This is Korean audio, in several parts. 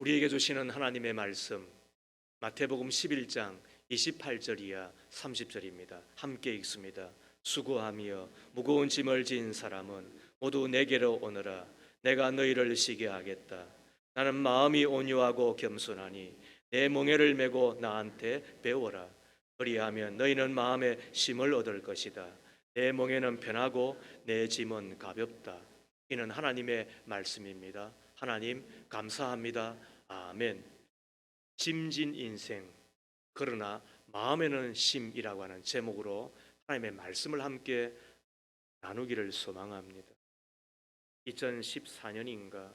우리에게 주시는 하나님의 말씀 마태복음 11장 28절 이하 30절입니다. 함께 읽습니다. 수고하며 무거운 짐을 진 사람은 모두 내게로 오너라. 내가 너희를 쉬게 하겠다. 나는 마음이 온유하고 겸손하니 내 멍에를 메고 나한테 배워라. 그리하면 너희는 마음에 쉼을 얻을 것이다. 내 멍에는 편하고 내 짐은 가볍다. 이는 하나님의 말씀입니다. 하나님 감사합니다. 아멘. 짐진 인생 그러나 마음에는 쉼이라고 하는 제목으로 하나님의 말씀을 함께 나누기를 소망합니다. 2014년인가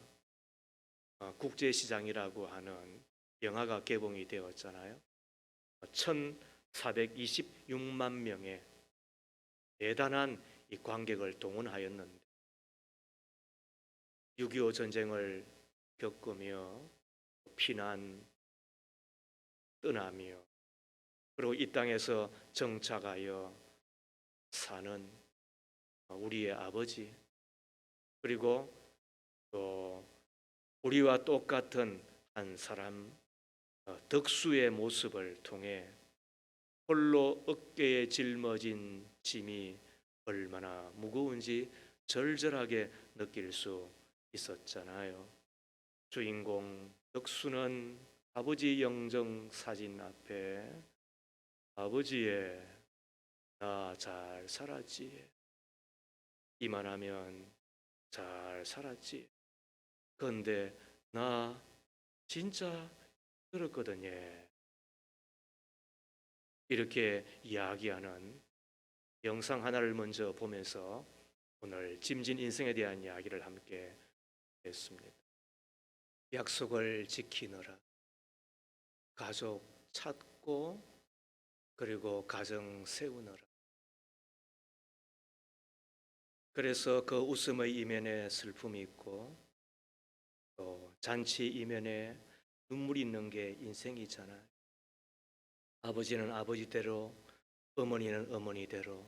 국제시장이라고 하는 영화가 개봉이 되었잖아요. 1426만 명의 대단한 이 관객을 동원하였는데 6.25 전쟁을 겪으며 피난, 떠나며 그리고 이 땅에서 정착하여 사는 우리의 아버지, 그리고 또 우리와 똑같은 한 사람 덕수의 모습을 통해 홀로 어깨에 짊어진 짐이 얼마나 무거운지 절절하게 느낄 수 있었잖아요. 주인공 덕수는 아버지 영정 사진 앞에 아버지의 나 잘 살았지, 이만하면 잘 살았지, 그런데 나 진짜 그렇거든요, 이렇게 이야기하는 영상 하나를 먼저 보면서 오늘 짐진 인생에 대한 이야기를 함께 했습니다. 약속을 지키느라 가족 찾고 그리고 가정 세우느라, 그래서 그 웃음의 이면에 슬픔이 있고 또 잔치 이면에 눈물이 있는 게 인생이잖아요. 아버지는 아버지대로, 어머니는 어머니대로,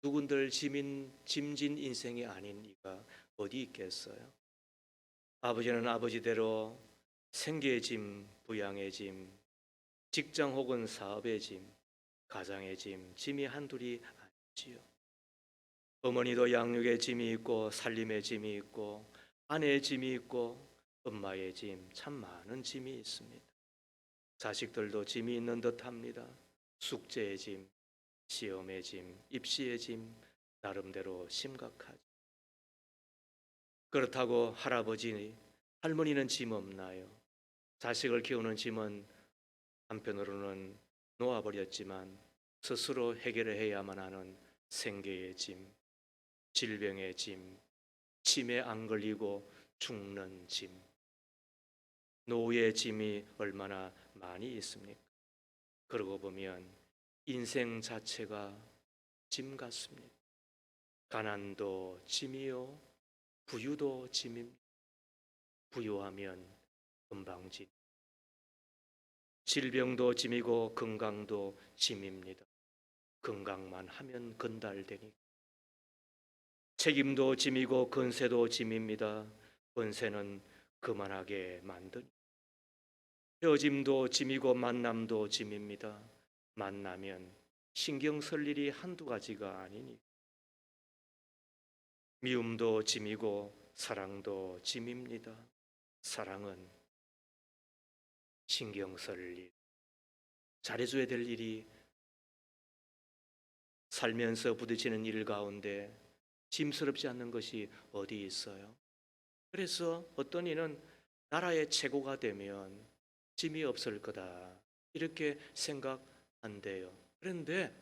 누군들 짐진 인생이 아닌 이가 어디 있겠어요? 아버지는 아버지대로 생계의 짐, 부양의 짐, 직장 혹은 사업의 짐, 가장의 짐, 짐이 한둘이 아니지요. 어머니도 양육의 짐이 있고 살림의 짐이 있고 아내의 짐이 있고 엄마의 짐, 참 많은 짐이 있습니다. 자식들도 짐이 있는 듯합니다. 숙제의 짐, 시험의 짐, 입시의 짐, 나름대로 심각하죠. 그렇다고 할아버지, 할머니는 짐 없나요? 자식을 키우는 짐은 한편으로는 놓아버렸지만 스스로 해결해야만 하는 생계의 짐, 질병의 짐, 침에 안 걸리고 죽는 짐, 노후의 짐이 얼마나 많이 있습니까? 그러고 보면 인생 자체가 짐 같습니다. 가난도 짐이요, 부유도 짐입니다. 부유하면 건방짐, 질병도 짐이고 건강도 짐입니다. 건강만 하면 건달되니, 책임도 짐이고 건세도 짐입니다. 건세는 그만하게 만드니, 헤어짐도 짐이고 만남도 짐입니다. 만나면 신경 쓸 일이 한두 가지가 아니니, 미움도 짐이고 사랑도 짐입니다. 사랑은 신경 쓸 일, 잘해줘야 될 일이 살면서 부딪히는 일 가운데 짐스럽지 않는 것이 어디 있어요? 그래서 어떤 이는 나라의 최고가 되면 짐이 없을 거다, 이렇게 생각한대요. 그런데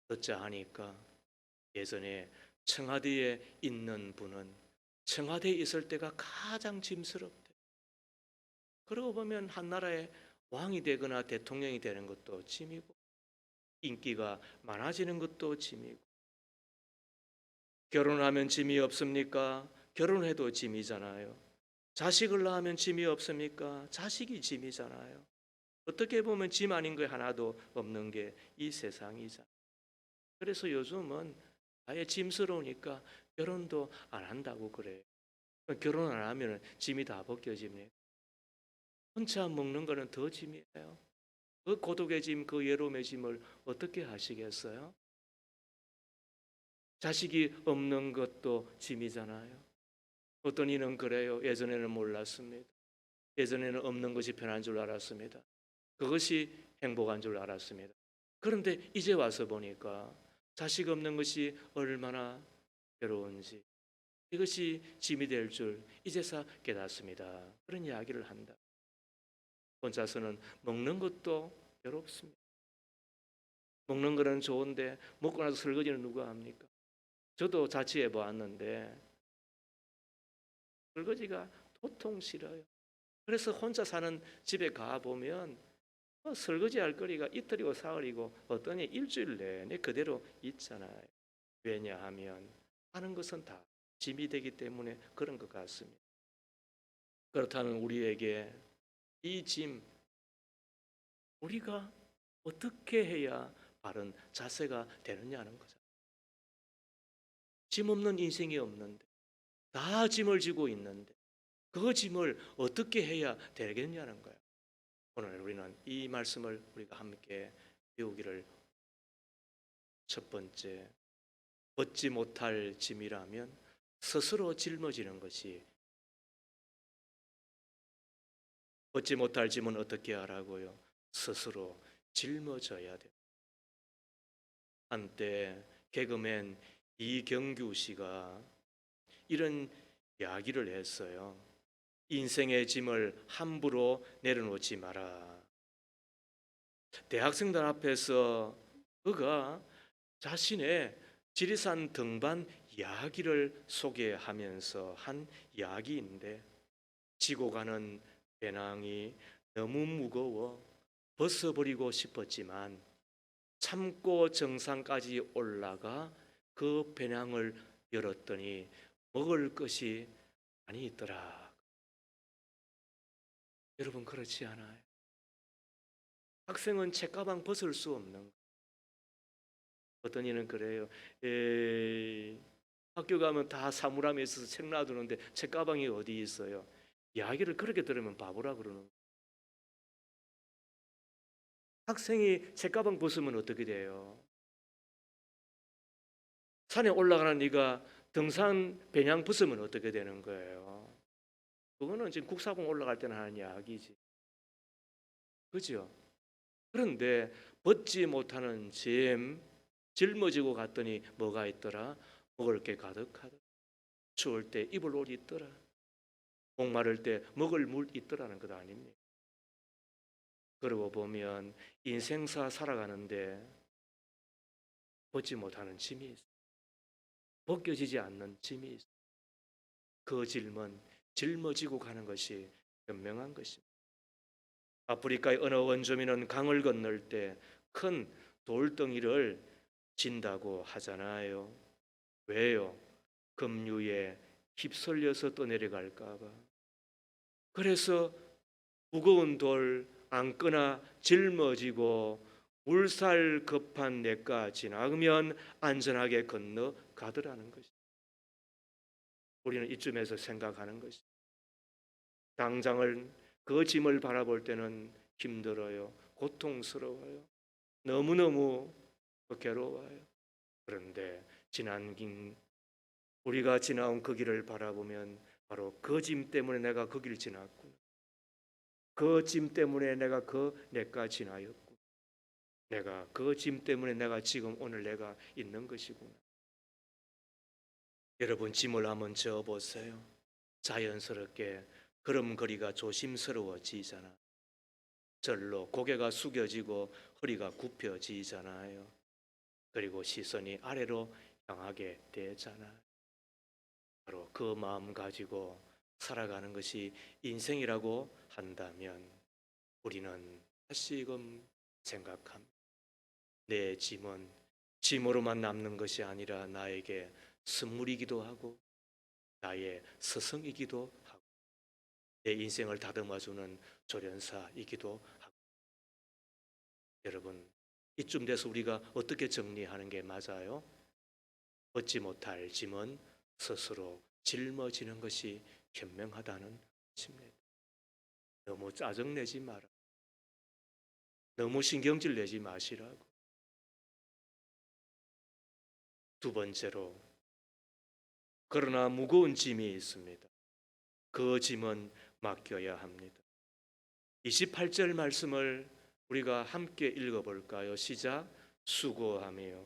어쩌 하니까 예전에 청와대에 있는 분은 청와대에 있을 때가 가장 짐스럽대. 그러고 보면 한 나라의 왕이 되거나 대통령이 되는 것도 짐이고 인기가 많아지는 것도 짐이고, 결혼하면 짐이 없습니까? 결혼해도 짐이잖아요. 자식을 낳으면 짐이 없습니까? 자식이 짐이잖아요. 어떻게 보면 짐 아닌 거 하나도 없는 게 이 세상이잖아요. 그래서 요즘은 아예 짐스러우니까 결혼도 안 한다고 그래요. 결혼 안 하면 짐이 다 벗겨집니다. 혼자 먹는 거는 더 짐이에요. 그 고독의 짐, 그 외로움의 짐을 어떻게 하시겠어요? 자식이 없는 것도 짐이잖아요. 어떤 이는 그래요. 예전에는 몰랐습니다. 예전에는 없는 것이 편한 줄 알았습니다. 그것이 행복한 줄 알았습니다. 그런데 이제 와서 보니까 자식 없는 것이 얼마나 괴로운지, 이것이 짐이 될 줄 이제서 깨닫습니다. 그런 이야기를 한다. 혼자서는 먹는 것도 괴롭습니다. 먹는 거는 좋은데 먹고 나서 설거지는 누가 합니까? 저도 자취해 보았는데 설거지가 도통 싫어요. 그래서 혼자 사는 집에 가 보면 설거지 할 거리가 이틀이고 사흘이고 어떠니 일주일 내내 그대로 있잖아요. 왜냐하면 하는 것은 다 짐이 되기 때문에 그런 것 같습니다. 그렇다면 우리에게 이 짐, 우리가 어떻게 해야 바른 자세가 되느냐는 거죠. 짐 없는 인생이 없는데, 다 짐을 지고 있는데 그 짐을 어떻게 해야 되겠냐는 거예요. 오늘 우리는 이 말씀을 우리가 함께 배우기를, 첫 번째, 벗지 못할 짐이라면 스스로 짊어지는 것이, 벗지 못할 짐은 어떻게 하라고요? 스스로 짊어져야 돼요. 한때 개그맨 이경규 씨가 이런 이야기를 했어요. 인생의 짐을 함부로 내려놓지 마라. 대학생들 앞에서 그가 자신의 지리산 등반 이야기를 소개하면서 한 이야기인데, 지고 가는 배낭이 너무 무거워 벗어버리고 싶었지만 참고 정상까지 올라가 그 배낭을 열었더니 먹을 것이 많이 있더라. 여러분, 그렇지 않아요? 학생은 책가방 벗을 수 없는 거예요. 어떤 이는 그래요. 학교 가면 다 사물함에 있어서 책 놔두는데 책가방이 어디 있어요? 이야기를 그렇게 들으면 바보라 그러는 거예요. 학생이 책가방 벗으면 어떻게 돼요? 산에 올라가는 네가 등산 배낭 벗으면 어떻게 되는 거예요? 그거는 지금 국사공 올라갈 때는 하는 이야기지. 그죠? 그런데 벗지 못하는 짐, 짊어지고 갔더니 뭐가 있더라? 먹을 게 가득하더라. 추울 때 입을 옷이 있더라. 목마를 때 먹을 물 있더라는 것 아닙니까? 그러고 보면 인생사 살아가는데 벗지 못하는 짐이 있어. 벗겨지지 않는 짐이 있어. 그 짐은 짊어지고 가는 것이 현명한 것입니다. 아프리카의 어느 원주민은 강을 건널 때 큰 돌덩이를 진다고 하잖아요. 왜요? 급류에 휩쓸려서 떠내려갈까 봐. 그래서 무거운 돌 안거나 짊어지고 물살 급한 냇가 지나면 안전하게 건너가더라는 것이. 우리는 이쯤에서 생각하는 것이, 당장을 그 짐을 바라볼 때는 힘들어요. 고통스러워요. 너무너무 괴로워요. 그런데 우리가 지나온 그 길을 바라보면 바로 그 짐 때문에 내가 그 길을 지났구나. 그 짐 때문에 내가 그 냇가 지나였고, 내가 그 짐 때문에 내가 지금 오늘 내가 있는 것이구나. 여러분, 짐을 한번 져 보세요. 자연스럽게 걸음걸이가 조심스러워지잖아. 절로 고개가 숙여지고 허리가 굽혀지잖아요. 그리고 시선이 아래로 향하게 되잖아요. 바로 그 마음 가지고 살아가는 것이 인생이라고 한다면 우리는 다시금 생각합니다. 내 짐은 짐으로만 남는 것이 아니라 나에게 선물이기도 하고 나의 스승이기도 하고 내 인생을 다듬어주는 조련사이기도 하고. 여러분, 이쯤 돼서 우리가 어떻게 정리하는 게 맞아요? 얻지 못할 짐은 스스로 짊어지는 것이 현명하다는 것입니다. 너무 짜증내지 마라. 너무 신경질 내지 마시라고. 두 번째로, 그러나 무거운 짐이 있습니다. 그 짐은 맡겨야 합니다. 28절 말씀을 우리가 함께 읽어볼까요? 시작. 수고하며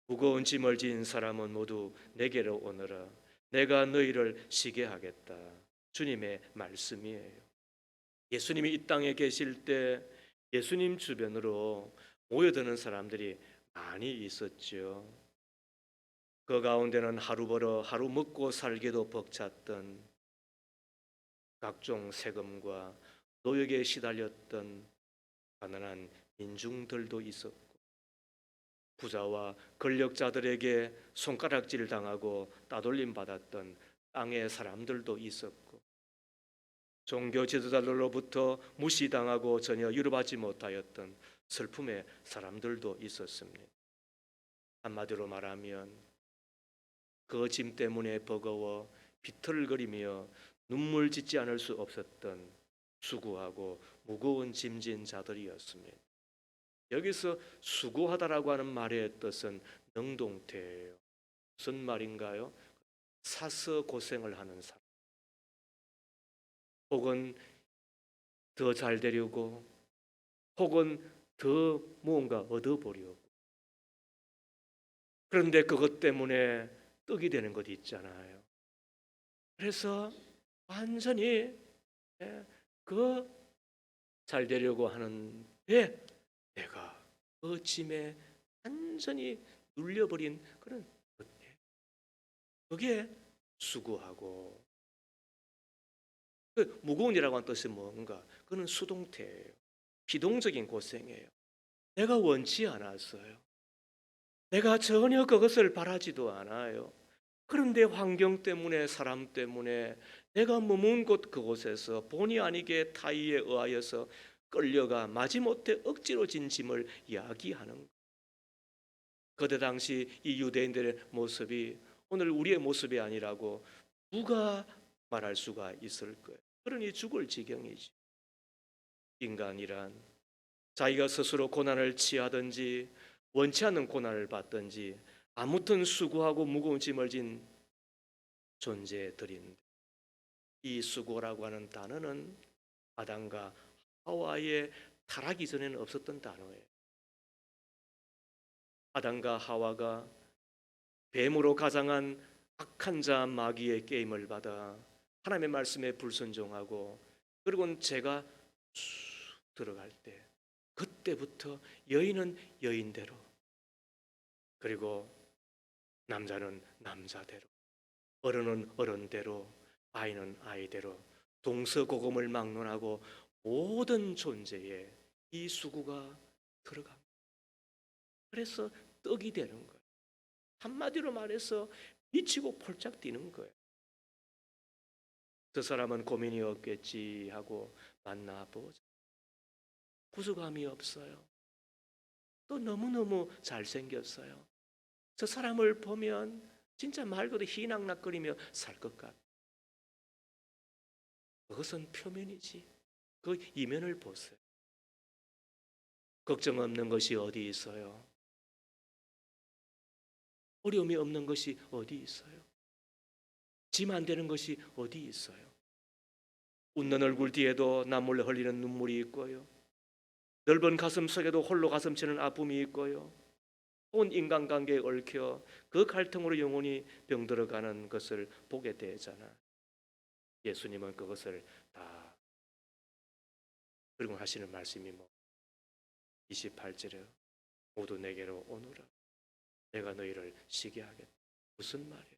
무거운 짐을 진 사람은 모두 내게로 오너라. 내가 너희를 쉬게 하겠다. 주님의 말씀이에요. 예수님이 이 땅에 계실 때 예수님 주변으로 모여드는 사람들이 많이 있었죠. 그 가운데는 하루 벌어 하루 먹고 살기도 벅찼던 각종 세금과 노역에 시달렸던 가난한 민중들도 있었고, 부자와 권력자들에게 손가락질 당하고 따돌림 받았던 땅의 사람들도 있었고, 종교 지도자들로부터 무시당하고 전혀 위로받지 못하였던 슬픔의 사람들도 있었습니다. 한마디로 말하면 그 짐 때문에 버거워 비틀거리며 눈물 짓지 않을 수 없었던 수고하고 무거운 짐진 자들이었습니다. 여기서 수고하다라고 하는 말의 뜻은 능동태예요. 무슨 말인가요? 사서 고생을 하는 사람, 혹은 더 잘 되려고, 혹은 더 무언가 얻어보려고. 그런데 그것 때문에 떡이 되는 것 있잖아요. 그래서 완전히 그 잘 되려고 하는데 내가 그 짐에 완전히 눌려버린 그런 것, 그게 수고하고, 그 무거운이라고 하는 뜻이 뭔가? 그는 수동태예요. 비동적인 고생이에요. 내가 원치 않았어요. 내가 전혀 그것을 바라지도 않아요. 그런데 환경 때문에, 사람 때문에 내가 머문 곳 그곳에서 본의 아니게 타의에 의하여서 끌려가 마지못해 억지로 진 짐을 야기하는 것. 그때 당시 이 유대인들의 모습이 오늘 우리의 모습이 아니라고 누가 말할 수가 있을 거예요. 그러니 죽을 지경이지. 인간이란 자기가 스스로 고난을 취하든지 원치 않는 고난을 받든지 아무튼 수고하고 무거운 짐을 진 존재들인데, 이 수고라고 하는 단어는 아담과 하와의 타락이 전에는 없었던 단어예요. 아담과 하와가 뱀으로 가장한 악한 자 마귀의 게임을 받아 하나님의 말씀에 불순종하고, 그리고는 죄가 쑥 들어갈 때, 그때부터 여인은 여인대로, 그리고 남자는 남자대로, 어른은 어른대로, 아이는 아이대로 동서고금을 막론하고 모든 존재에 이 수구가 들어갑니다. 그래서 떡이 되는 거예요. 한마디로 말해서 미치고 폴짝 뛰는 거예요. 저 사람은 고민이 없겠지 하고 만나보자. 구수감이 없어요. 또 너무너무 잘생겼어요. 저 사람을 보면 진짜 말 그대로 희낙낙거리며 살 것 같아. 그것은 표면이지. 그 이면을 보세요. 걱정 없는 것이 어디 있어요? 어려움이 없는 것이 어디 있어요? 짐 안 되는 것이 어디 있어요? 웃는 얼굴 뒤에도 남몰래 흘리는 눈물이 있고요. 넓은 가슴 속에도 홀로 가슴치는 아픔이 있고요. 온 인간관계에 얽혀 그 갈등으로 영혼이 병들어가는 것을 보게 되잖아. 예수님은 그것을 다, 그리고 하시는 말씀이 28절에 모두 내게로 오너라. 내가 너희를 쉬게 하겠다. 무슨 말이에요?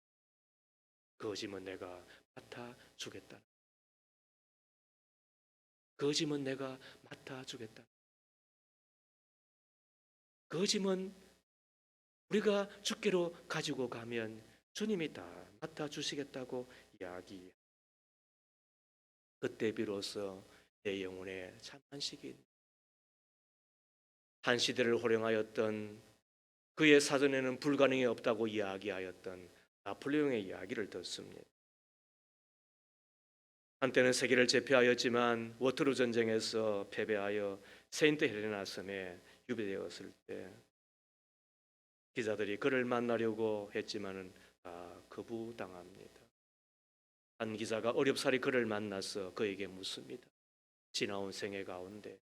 그 짐은 내가 맡아주겠다. 그 짐은 내가 맡아주겠다. 그 짐은 우리가 주께로 가지고 가면 주님이 다 맡아주시겠다고 이야기해요. 그때 비로소 내 영혼에 참 안식이, 한 시대를 호령하였던, 그의 사전에는 불가능이 없다고 이야기하였던 나폴레옹의 이야기를 듣습니다. 한때는 세계를 제패하였지만 워터루 전쟁에서 패배하여 세인트 헬레나 섬에 유배되었을 때 기자들이 그를 만나려고 했지만은 다 거부당합니다. 한 기자가 어렵사리 그를 만나서 그에게 묻습니다. 지나온 생애 가운데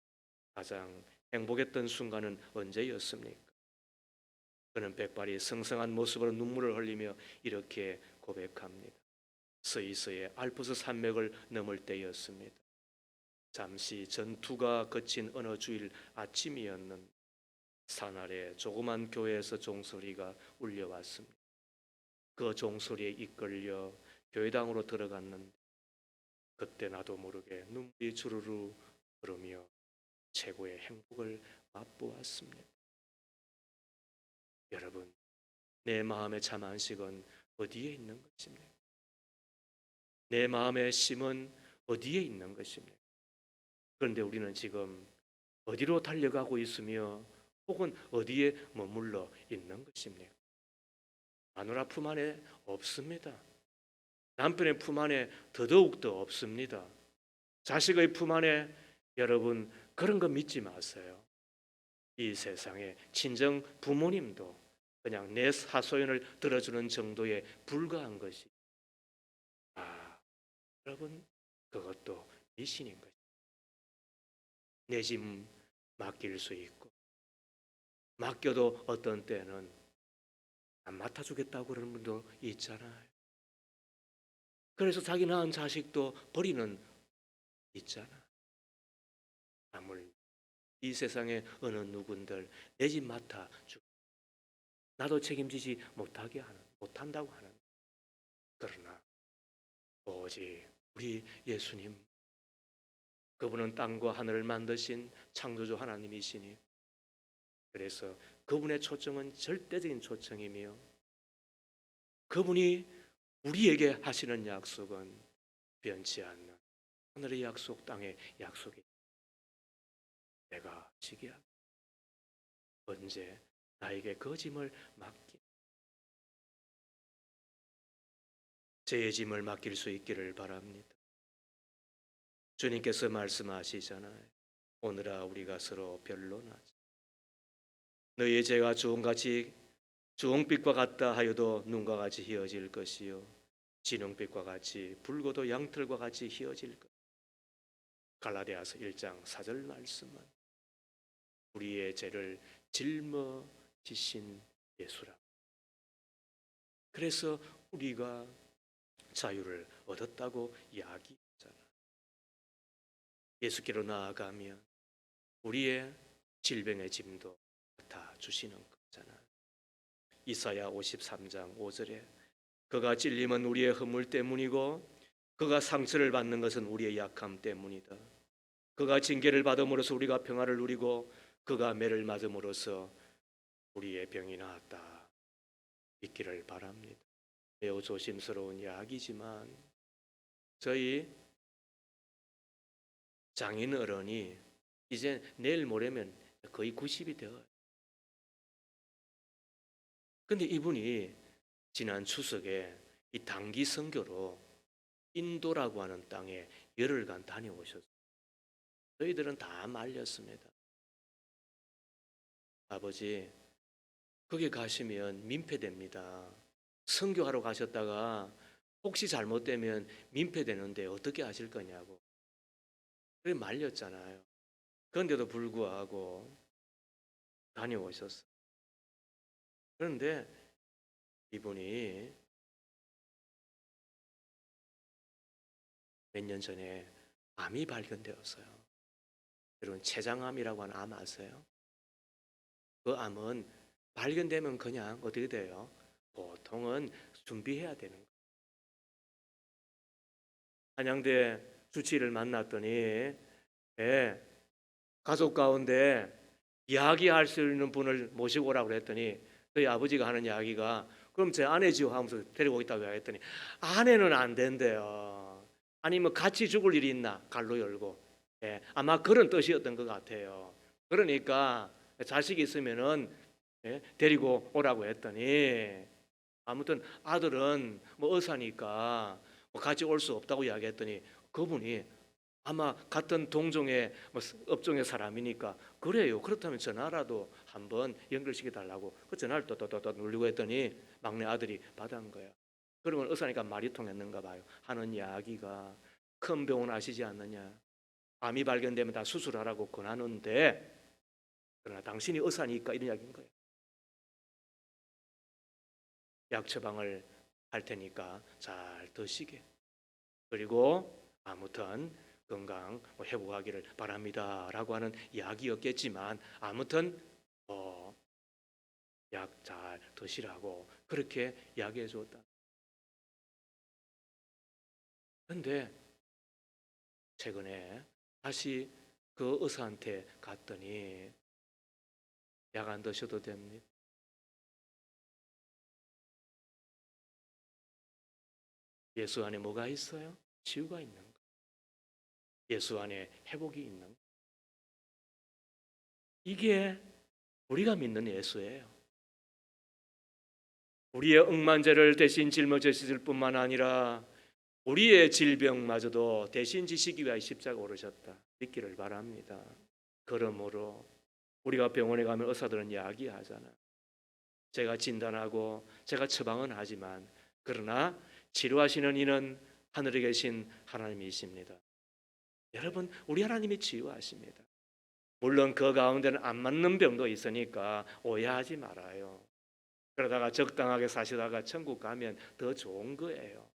가장 행복했던 순간은 언제였습니까? 그는 백발이 성성한 모습으로 눈물을 흘리며 이렇게 고백합니다. 스위스의 알프스 산맥을 넘을 때였습니다. 잠시 전투가 거친 어느 주일 아침이었는데 산 아래 조그만 교회에서 종소리가 울려왔습니다. 그 종소리에 이끌려 교회당으로 들어갔는데 그때 나도 모르게 눈물이 주르르 흐르며 최고의 행복을 맛보았습니다. 여러분, 내 마음의 참 안식은 어디에 있는 것입니까? 내 마음의 심은 어디에 있는 것입니까? 그런데 우리는 지금 어디로 달려가고 있으며 혹은 어디에 머물러 있는 것입니까? 마누라 품 안에 없습니다. 남편의 품 안에 더더욱더 없습니다. 자식의 품 안에 여러분 그런 거 믿지 마세요. 이 세상에 친정 부모님도 그냥 내 하소연을 들어주는 정도에 불과한 것이 여러분 그것도 미신인 것입니다. 내 집 맡길 수 있고 맡겨도 어떤 때는 안 맡아주겠다고 그러는 분도 있잖아요. 그래서 자기 낳은 자식도 버리는 있잖아. 아무리 이 세상에 어느 누군들 내 집 맡아주고 나도 책임지지 못한다고 하는. 그러나 오직 우리 예수님, 그분은 땅과 하늘을 만드신 창조주 하나님이시니 그래서 그분의 초청은 절대적인 초청이며 그분이 우리에게 하시는 약속은 변치 않는 하늘의 약속, 땅의 약속이 내가 지게 하고 언제 나에게 그 짐을 맡기 제 짐을 맡길 수 있기를 바랍니다. 주님께서 말씀하시잖아요. 오늘아 우리가 서로 변론하자. 너희의 죄가 주홍빛과 같다 하여도 눈과 같이 희어질 것이요 진홍빛과 같이 붉어도 양털과 같이 희어질 것. 갈라디아서 1장 4절 말씀은 우리의 죄를 짊어지신 예수라. 그래서 우리가 자유를 얻었다고 이야기하잖아. 예수께로 나아가면 우리의 질병의 짐도 다 주시는 거잖아. 이사야 53장 5절에 그가 찔림은 우리의 허물 때문이고 그가 상처를 받는 것은 우리의 약함 때문이다. 그가 징계를 받음으로써 우리가 평화를 누리고 그가 매를 맞음으로써 우리의 병이 나았다. 믿기를 바랍니다. 매우 조심스러운 이야기지만 저희 장인 어른이 이제 내일 모레면 거의 90이 되어요. 근데 이분이 지난 추석에 이 단기 선교로 인도라고 하는 땅에 열흘간 다녀오셨어요. 저희들은 다 말렸습니다. 아버지, 거기 가시면 민폐됩니다. 선교하러 가셨다가 혹시 잘못되면 민폐되는데 어떻게 하실 거냐고. 그래 말렸잖아요. 그런데도 불구하고 다녀오셨어요. 그런데 이분이 몇 년 전에 암이 발견되었어요. 여러분 췌장암이라고 하는 암 아세요? 그 암은 발견되면 그냥 어떻게 돼요? 보통은 준비해야 되는 거예요. 한양대 주치의를 만났더니 가족 가운데 이야기할 수 있는 분을 모시고 오라고 그랬더니 저희 아버지가 하는 이야기가 그럼 제 아내지요 하면서 데리고 오겠다고 했더니 아내는 안 된대요. 아니면 같이 죽을 일이 있나 갈로 열고 아마 그런 뜻이었던 것 같아요. 그러니까 자식이 있으면은 데리고 오라고 했더니 아무튼 아들은 뭐 의사니까 뭐 같이 올 수 없다고 이야기했더니 그분이 아마 같은 동종의 업종의 사람이니까 그래요. 그렇다면 전화라도 한번 연결시켜 달라고 그 전화를 또 누르고 했더니 막내 아들이 받은 거야. 그러면 의사니까 말이 통했는가 봐요. 하는 이야기가 큰 병원 아시지 않느냐? 암이 발견되면 다 수술하라고 권하는데 그러나 당신이 의사니까 이런 이야기인 거예요. 약 처방을 할 테니까 잘 드시게. 그리고 아무튼 건강 회복하기를 바랍니다라고 하는 이야기였겠지만 아무튼 약 잘 드시라고 그렇게 이야기해 줬다. 근데 최근에 다시 그 의사한테 갔더니 약 안 드셔도 됩니다. 예수 안에 뭐가 있어요? 치유가 있는 거. 예수 안에 회복이 있는 거. 이게 우리가 믿는 예수예요. 우리의 억만죄를 대신 짊어지실 뿐만 아니라 우리의 질병마저도 대신 지시기 위하여 십자가 오르셨다. 믿기를 바랍니다. 그러므로 우리가 병원에 가면 의사들은 이야기하잖아. 제가 진단하고 제가 처방은 하지만 그러나 치료하시는 이는 하늘에 계신 하나님이십니다. 여러분, 우리 하나님이 치유하십니다. 물론 그 가운데는 안 맞는 병도 있으니까 오해하지 말아요. 그러다가 적당하게 사시다가 천국 가면 더 좋은 거예요.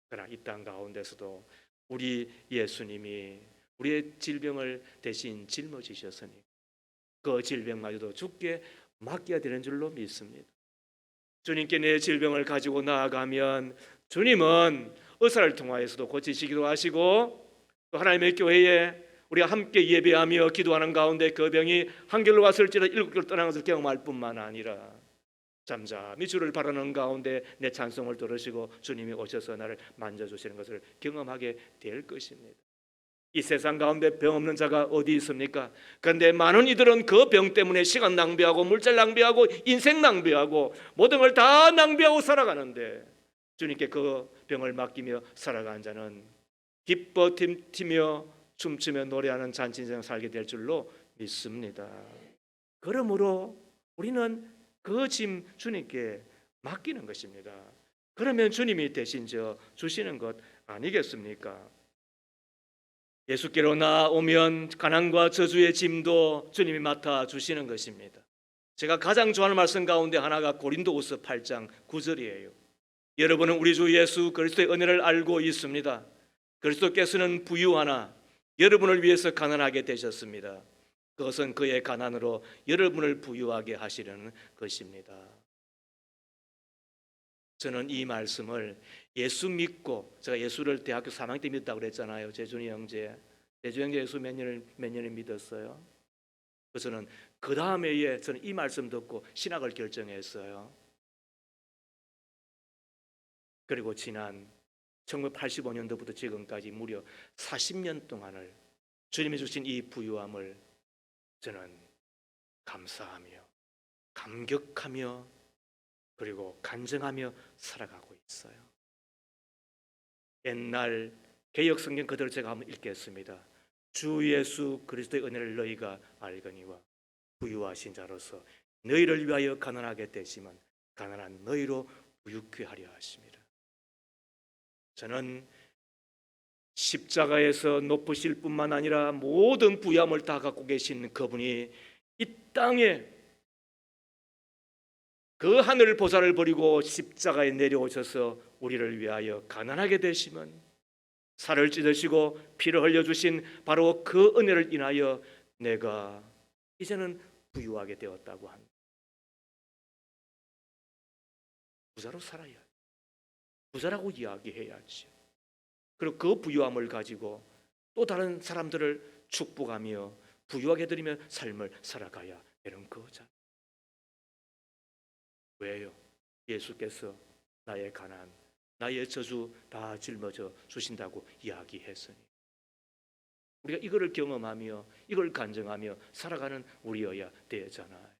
그러나 이 땅 가운데서도 우리 예수님이 우리의 질병을 대신 짊어지셨으니 그 질병마저도 주께 맡겨야 되는 줄로 믿습니다. 주님께 내 질병을 가지고 나아가면 주님은 의사를 통하여서도 고치시기도 하시고 또 하나님의 교회에 우리가 함께 예배하며 기도하는 가운데 그 병이 한 결로 왔을지라도 7결로 떠나는 것을 경험할 뿐만 아니라 잠잠히 주를 바라는 가운데 내 찬송을 들으시고 주님이 오셔서 나를 만져주시는 것을 경험하게 될 것입니다. 이 세상 가운데 병 없는 자가 어디 있습니까? 그런데 많은 이들은 그 병 때문에 시간 낭비하고 물질 낭비하고 인생 낭비하고 모든 걸 다 낭비하고 살아가는데 주님께 그 병을 맡기며 살아가는 자는 기뻐 튀며 춤추며 노래하는 잔치 인생 살게 될 줄로 믿습니다. 그러므로 우리는 그 짐 주님께 맡기는 것입니다. 그러면 주님이 대신 져 주시는 것 아니겠습니까? 예수께로 나오면 가난과 저주의 짐도 주님이 맡아 주시는 것입니다. 제가 가장 좋아하는 말씀 가운데 하나가 고린도후서 8장 9절이에요. 여러분은 우리 주 예수 그리스도의 은혜를 알고 있습니다. 그리스도께서는 부유하나 여러분을 위해서 가난하게 되셨습니다. 그것은 그의 가난으로 여러분을 부유하게 하시려는 것입니다. 저는 이 말씀을 예수 믿고 제가 예수를 대학교 3학년 때 믿었다고 그랬잖아요. 재준이 형제 예수 몇 년을 믿었어요. 그래서 저는 그 다음 해에 저는 이 말씀 듣고 신학을 결정했어요. 그리고 지난 1985년도부터 지금까지 무려 40년 동안을 주님이 주신 이 부유함을 저는 감사하며 감격하며 그리고 간증하며 살아가고 있어요. 옛날 개역 성경 그대로 제가 한번 읽겠습니다. 주 예수 그리스도의 은혜를 너희가 알거니와 부유하신 자로서 너희를 위하여 가난하게 되시면 가난한 너희로 부유케 하려 하심이라. 저는 십자가에서 높으실 뿐만 아니라 모든 부유함을 다 갖고 계신 그분이 이 땅에 그 하늘 보좌를 버리고 십자가에 내려오셔서 우리를 위하여 가난하게 되시면 살을 찢으시고 피를 흘려주신 바로 그 은혜를 인하여 내가 이제는 부유하게 되었다고 합니다. 부자로 살아야 부자라고 이야기해야지. 그리고 그 부유함을 가지고 또 다른 사람들을 축복하며 부유하게 해드리며 삶을 살아가야 되는 거잖아요. 왜요? 예수께서 나의 가난, 나의 저주 다 짊어져 주신다고 이야기했으니 우리가 이거를 경험하며 이걸 간증하며 살아가는 우리여야 되잖아요.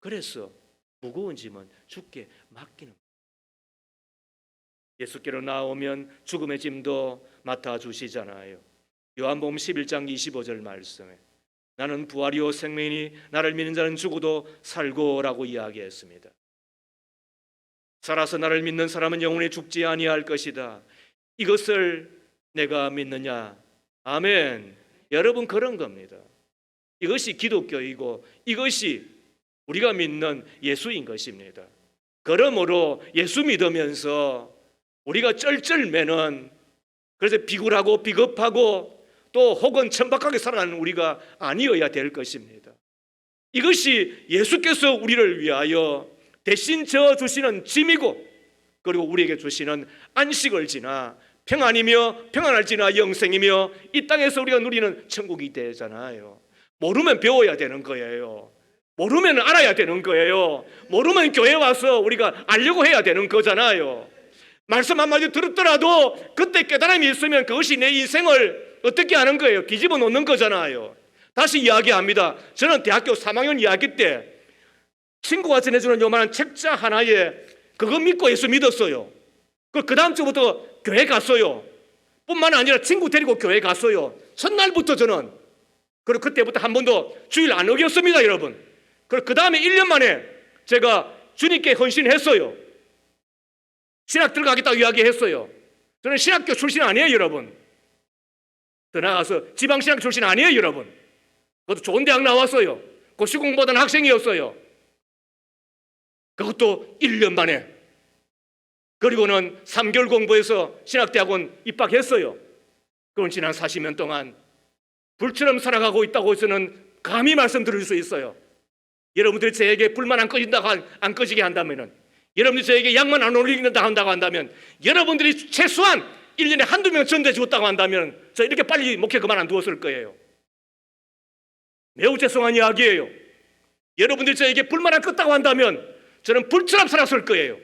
그래서 무거운 짐은 주께 맡기는 거예요. 예수께로 나오면 죽음의 짐도 맡아주시잖아요. 요한복음 11장 25절 말씀에 나는 부활이요 생명이니 나를 믿는 자는 죽어도 살고라고 이야기했습니다. 살아서 나를 믿는 사람은 영원히 죽지 아니할 것이다. 이것을 내가 믿느냐? 아멘. 여러분, 그런 겁니다. 이것이 기독교이고 이것이 우리가 믿는 예수인 것입니다. 그러므로 예수 믿으면서 우리가 쩔쩔매는, 그래서 비굴하고 비겁하고 또 혹은 천박하게 살아가는 우리가 아니어야 될 것입니다. 이것이 예수께서 우리를 위하여 대신 져주시는 짐이고, 그리고 우리에게 주시는 안식을 지나 평안이며 평안할지나 영생이며 이 땅에서 우리가 누리는 천국이 되잖아요. 모르면 배워야 되는 거예요. 모르면 알아야 되는 거예요. 모르면 교회 와서 우리가 알려고 해야 되는 거잖아요. 말씀 한마디 들었더라도 그때 깨달음이 있으면 그것이 내 인생을 어떻게 하는 거예요? 뒤집어 놓는 거잖아요. 다시 이야기합니다. 저는 대학교 3학년 이야기 때 친구가 전해주는 요만한 책자 하나에 그거 믿고 예수 믿었어요. 그 다음 주부터 교회 갔어요. 뿐만 아니라 친구 데리고 교회 갔어요. 첫날부터 저는. 그리고 그때부터 한 번도 주일 안 어겼습니다, 여러분. 그리고 그 다음에 1년 만에 제가 주님께 헌신했어요. 신학 들어가겠다고 이야기했어요. 저는 신학교 출신 아니에요, 여러분. 더 나아가서 지방신학 출신 아니에요, 여러분. 그것도 좋은 대학 나왔어요. 고시 공부하던 학생이었어요. 그것도 1년 만에. 그리고는 3개월 공부해서 신학대학원 입학했어요. 그건 지난 40년 동안 불처럼 살아가고 있다고 해서는 감히 말씀드릴 수 있어요. 여러분들이 저에게 불만 안 꺼지게 한다면은, 여러분들이 저에게 약만 안 올린다 한다고 한다면, 여러분들이 최소한 1년에 한두 명 전도해 주었다고 한다면 저 이렇게 빨리 목회 그만 안 두었을 거예요. 매우 죄송한 이야기예요. 여러분들이 저에게 불만 안 껐다고 한다면 저는 불처럼 살았을 거예요.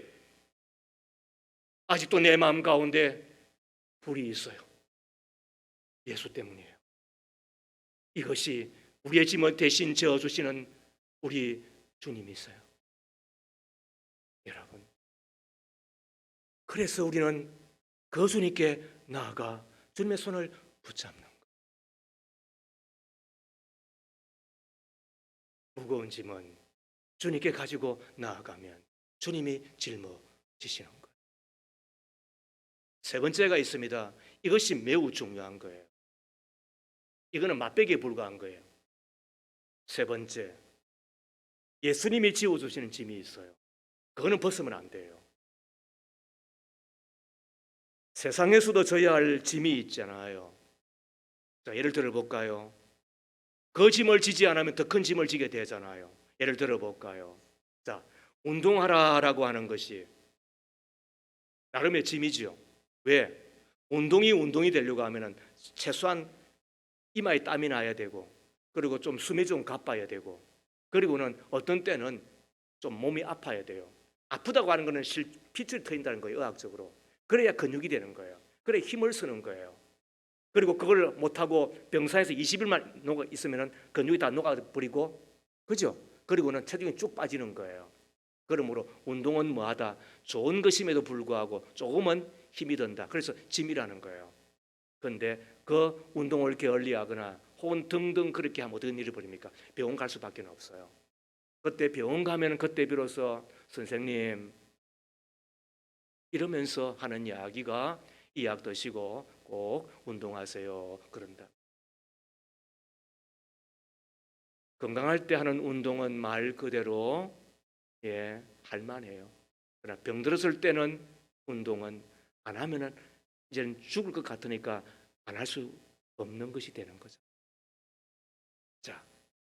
아직도 내 마음 가운데 불이 있어요. 예수 때문이에요. 이것이 우리의 짐을 대신 져주시는 우리 주님이 있어요. 여러분, 그래서 우리는 그 주님께 나아가 주님의 손을 붙잡는 거예요. 무거운 짐은 주님께 가지고 나아가면 주님이 짊어지시는 거예요. 세 번째가 있습니다. 이것이 매우 중요한 거예요. 이거는 맛배기에 불과한 거예요. 세 번째, 예수님이 지어주시는 짐이 있어요. 그거는 벗으면 안 돼요. 세상에서도 져야 할 짐이 있잖아요. 자, 예를 들어볼까요? 그 짐을 지지 않으면 더 큰 짐을 지게 되잖아요. 예를 들어볼까요? 자, 운동하라라고 하는 것이 나름의 짐이죠. 왜? 운동이 되려고 하면은 최소한 이마에 땀이 나야 되고, 그리고 좀 숨이 좀 가빠야 되고, 그리고는 어떤 때는 좀 몸이 아파야 돼요. 아프다고 하는 거는 피를 트인다는 거예요, 의학적으로. 그래야 근육이 되는 거예요. 그래 힘을 쓰는 거예요. 그리고 그걸 못하고 병사에서 20일만 녹아 있으면 근육이 다 녹아버리고, 그죠? 그리고는 체중이 쭉 빠지는 거예요. 그러므로 운동은 뭐하다? 좋은 것임에도 불구하고 조금은 힘이 든다. 그래서 짐이라는 거예요. 그런데 그 운동을 게을리하거나 혹은 등등 그렇게 하면 어떤 일이 벌입니까? 병원 갈 수밖에 없어요. 그때 병원 가면 그때 비로소 선생님 이러면서 하는 이야기가 이 약 드시고 꼭 운동하세요 그런다. 건강할 때 하는 운동은 말 그대로 할만해요. 그러나 병들었을 때는 운동은 안 하면은 이제는 죽을 것 같으니까 안 할 수 없는 것이 되는 거죠. 자,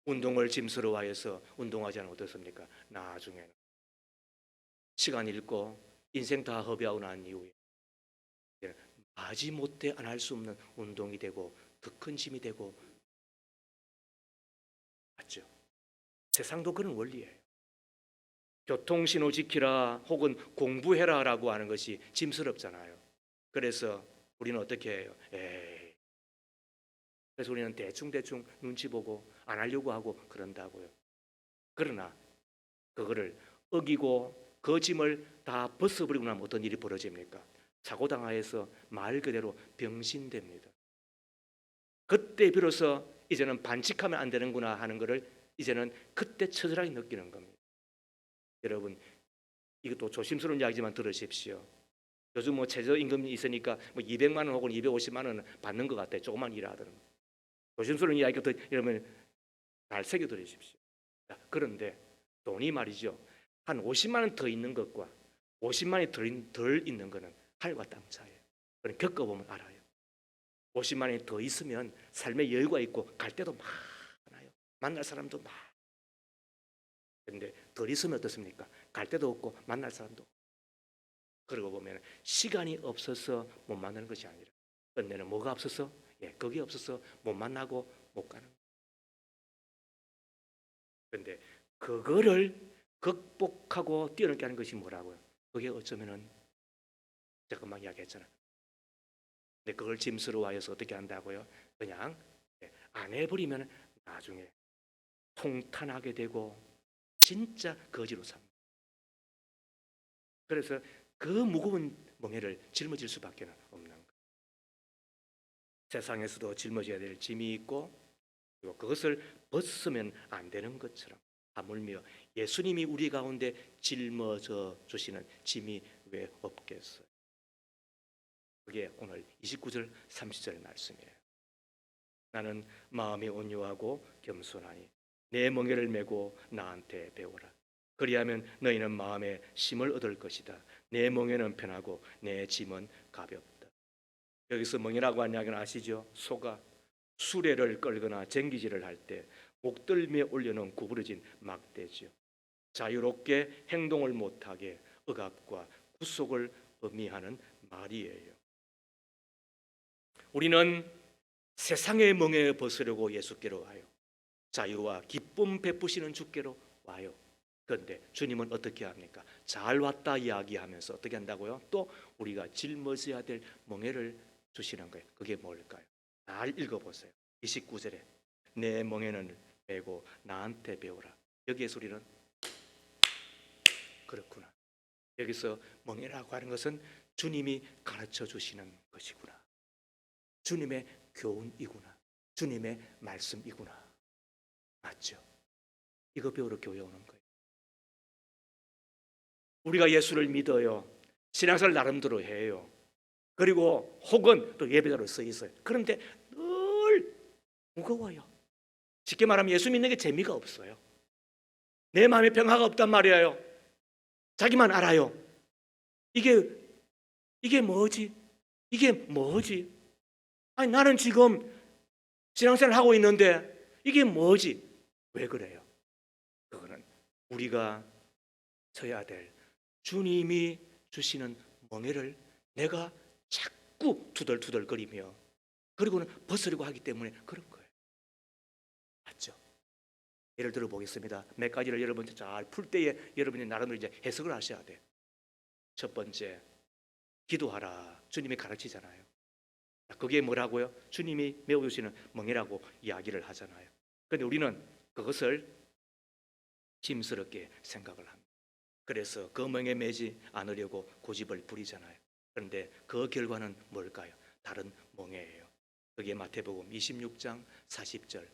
운동을 짐스러워해서 운동하지 않으면 어떻습니까? 나중에는 시간 잃고 인생 다 허비하고 난 이후에 마지못해 안 할 수 없는 운동이 되고 더 큰 짐이 되고, 맞죠? 세상도 그런 원리예요. 교통신호 지키라 혹은 공부해라라고 하는 것이 짐스럽잖아요. 그래서 우리는 어떻게 해요? 그래서 우리는 대충 눈치 보고 안 하려고 하고 그런다고요. 그러나 그거를 어기고 그 짐을 다 벗어버리고 나면 어떤 일이 벌어집니까? 사고당하여서 말 그대로 병신됩니다. 그때 비로소 이제는 반칙하면 안 되는구나 하는 것을 이제는 그때 처절하게 느끼는 겁니다. 여러분, 이것도 조심스러운 이야기지만 들으십시오. 요즘 뭐 최저임금이 있으니까 뭐 200만 원 혹은 250만 원 받는 것 같아요. 조금만 일하더라도. 조심스러운 이야기부터 여러분 잘 새겨 들으십시오. 그런데 돈이 말이죠, 한 50만 원 더 있는 것과 50만 원이 덜 있는 것은 하늘과 땅 차이예요. 그럼 겪어보면 알아요. 50만 원이 더 있으면 삶의 여유가 있고 갈 데도 많아요. 만날 사람도 많아요. 그런데 덜 있으면 어떻습니까? 갈 데도 없고 만날 사람도 없고. 그러고 보면 시간이 없어서 못 만나는 것이 아니라 끝내는 뭐가 없어서? 그게 없어서 못 만나고 못 가는 거예요. 그런데 그거를 극복하고 뛰어넘게 하는 것이 뭐라고요? 그게 어쩌면은 제가 금방 이야기했잖아요. 근데 그걸 짐스러워하여서 어떻게 한다고요? 그냥 안 해버리면 나중에 통탄하게 되고 진짜 거지로 삽니다. 그래서 그 무거운 멍에를 짊어질 수밖에 없는 거예요. 세상에서도 짊어져야 될 짐이 있고 그리고 그것을 벗으면 안 되는 것처럼 하물며 예수님이 우리 가운데 짊어져 주시는 짐이 왜 없겠어요? 그게 오늘 29절 30절 말씀이에요. 나는 마음이 온유하고 겸손하니 내 멍에를 메고 나한테 배우라. 그리하면 너희는 마음에 쉼을 얻을 것이다. 내 멍에는 편하고 내 짐은 가볍다. 여기서 멍이라고 하는 이야기는 아시죠? 소가 수레를 끌거나 쟁기질을 할 때 목덜미에 올려놓은 구부러진 막대죠. 자유롭게 행동을 못하게 억압과 구속을 의미하는 말이에요. 우리는 세상의 멍에 벗으려고 예수께로 와요. 자유와 기쁨 베푸시는 주께로 와요. 그런데 주님은 어떻게 합니까? 잘 왔다 이야기하면서 어떻게 한다고요? 또 우리가 짊어져야 될 멍에를 주시는 거예요. 그게 뭘까요? 잘 읽어보세요. 29절에 내 멍에는 메고 나한테 배우라. 여기에서 우리는 그렇구나. 여기서 멍에라고 하는 것은 주님이 가르쳐 주시는 것이구나. 주님의 교훈이구나. 주님의 말씀이구나. 맞죠? 이거 배우러 교회 오는 거예요. 우리가 예수를 믿어요. 신앙생활 나름대로 해요. 그리고 혹은 또 예배자로 써 있어요. 그런데 늘 무거워요. 쉽게 말하면 예수 믿는 게 재미가 없어요. 내 마음에 평화가 없단 말이에요. 자기만 알아요. 이게 뭐지? 이게 뭐지? 아니 나는 지금 신앙생활 하고 있는데 이게 뭐지? 왜 그래요? 그거는 우리가 서야 될 주님이 주시는 멍에를 내가 자꾸 투덜투덜거리며 그리고는 벗으려고 하기 때문에 그런 거예요. 맞죠? 예를 들어 보겠습니다. 몇 가지를 여러분 잘 풀 때에 여러분이 나름대로 이제 해석을 하셔야 돼요. 첫 번째, 기도하라. 주님이 가르치잖아요. 그게 뭐라고요? 주님이 메워주시는 멍에라고 이야기를 하잖아요. 그런데 우리는 그것을 짐스럽게 생각을 합니다. 그래서 그 멍에 매지 않으려고 고집을 부리잖아요. 그런데 그 결과는 뭘까요? 다른 멍에예요. 그게 마태복음 26장 40절